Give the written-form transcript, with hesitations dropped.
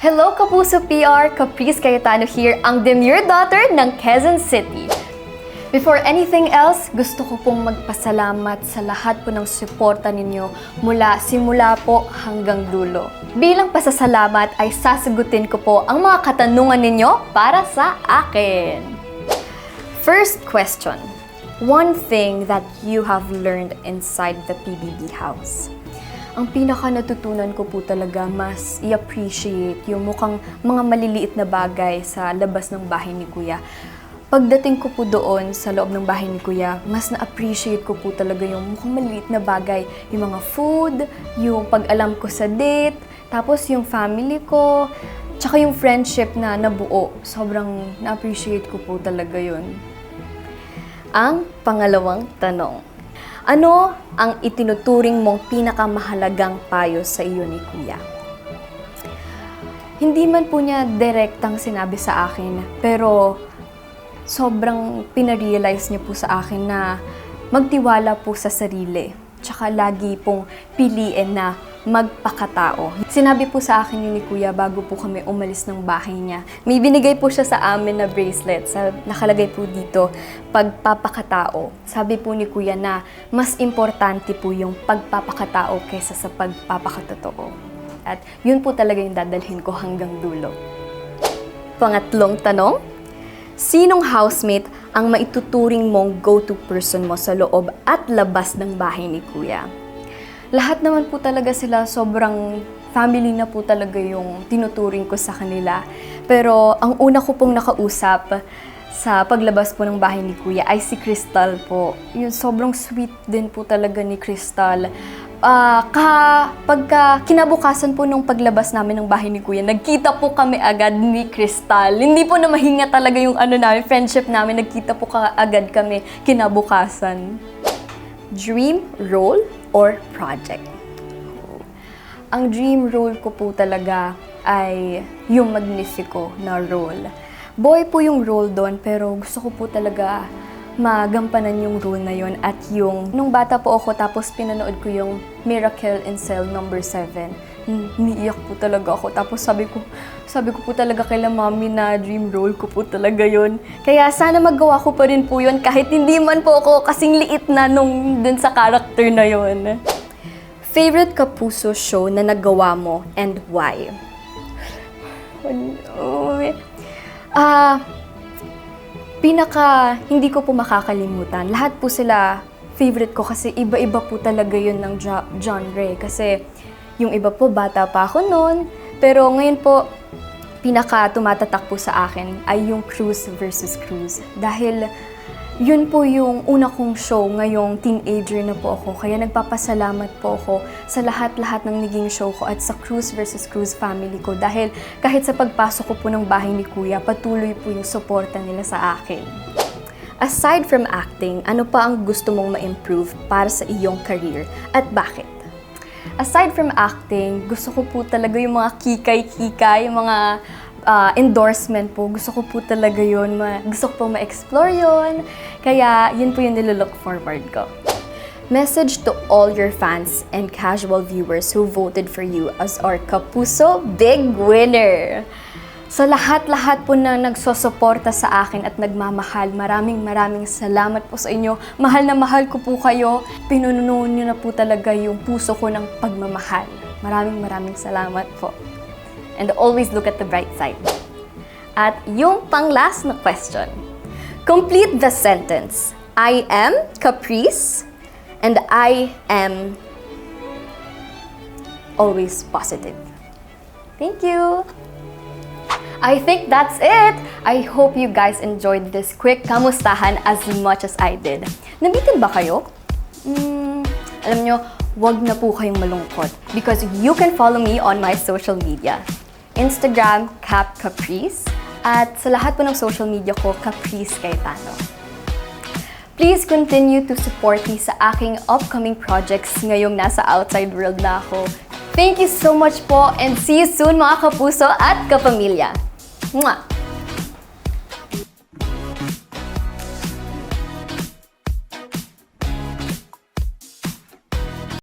Hello Kapuso PR! Caprice Cayetano here, ang demure daughter ng Quezon City. Before anything else, gusto ko pong magpasalamat sa lahat po ng suporta ninyo mula simula po hanggang dulo. Bilang pasasalamat ay sasagutin ko po ang mga katanungan ninyo para sa akin. First question. One thing that you have learned inside the PBB house. Ang pinaka natutunan ko po talaga mas i-appreciate yung mukhang mga maliliit na bagay sa labas ng bahay ni Kuya. Pagdating ko po doon sa loob ng bahay ni Kuya, mas na-appreciate ko po talaga yung mukhang maliliit na bagay. Yung mga food, yung pag-alam ko sa date, tapos yung family ko, tsaka yung friendship na nabuo. Sobrang na-appreciate ko po talaga yun. Ang pangalawang tanong. Ano ang itinuturing mong pinakamahalagang payo sa iyo ni Kuya? Hindi man po niya direktang sinabi sa akin, pero sobrang pinarealize niya po sa akin na magtiwala po sa sarili. Tsaka lagi pong piliin na magpakatao. Sinabi po sa akin yun ni Kuya bago po kami umalis ng bahay niya. May binigay po siya sa amin na bracelet. Nakalagay po dito, pagpapakatao. Sabi po ni Kuya na mas importante po yung pagpapakatao kaysa sa pagpapakatotoo. At yun po talaga yung dadalhin ko hanggang dulo. Pangatlong tanong, sinong housemate ang maituturing mong go-to person mo sa loob at labas ng bahay ni Kuya? Lahat naman po talaga sila, sobrang family na po talaga yung tinuturing ko sa kanila. Pero ang una ko pong nakausap sa paglabas po ng bahay ni Kuya ay si Crystal po. Yung sobrang sweet din po talaga ni Crystal. Pagka kinabukasan po nung paglabas namin ng bahay ni Kuya, nagkita po kami agad ni Crystal. Hindi po na mahinga talaga yung friendship namin, nagkita po agad kami kinabukasan. Dream role or project? Ang dream role ko po talaga ay yung Magnifico na role. Boy po yung role doon, pero gusto ko po talaga magampanan yung role na yun. At yung, nung bata po ako, tapos pinanood ko yung Miracle in Cell number 7. Niiyak po talaga ako. Tapos sabi ko po talaga kay Mami na dream role ko po talaga yun. Kaya sana magawa ko pa rin po yun kahit hindi man po ako kasing liit na nung dun sa character na yun. Favorite Kapuso show na nagawa mo and why? Pinaka hindi ko po makakalimutan. Lahat po sila favorite ko kasi iba-iba po talaga yun ng genre. Kasi yung iba po, bata pa ako noon. Pero ngayon po, pinaka tumatatak po sa akin ay yung Cruz versus Cruz. Dahil yun po yung una kong show ngayong teenager na po ako. Kaya nagpapasalamat po ako sa lahat-lahat ng naging show ko at sa Cruz versus Cruz family ko. Dahil kahit sa pagpasok ko po ng bahay ni Kuya, patuloy po yung suporta nila sa akin. Aside from acting, ano pa ang gusto mong ma-improve para sa iyong career at bakit? Aside from acting, gusto ko po talaga yung mga kikay-kikay, yung mga endorsement po. Gusto ko po talaga yun. Gusto ko po ma-explore yun. Kaya yun po yung nililook forward ko. Message to all your fans and casual viewers who voted for you as our Kapuso Big Winner. Sa lahat-lahat po na nagsosuporta sa akin at nagmamahal, maraming salamat po sa inyo. Mahal na mahal ko po kayo. Pinununo niyo na po talaga yung puso ko ng pagmamahal. Maraming salamat po. And always look at the bright side. At yung pang-last na question. Complete the sentence. I am Caprice and I am always positive. Thank you! I think that's it! I hope you guys enjoyed this quick kamustahan as much as I did. Nabitin ba kayo? Alam nyo, wag na po kayong malungkot because you can follow me on my social media. Instagram, Caprice, at sa lahat po ng social media ko, Caprice Cayetano. Please continue to support me sa aking upcoming projects ngayong nasa outside world na ako. Thank you so much po and see you soon mga kapuso at kapamilya. Mwah!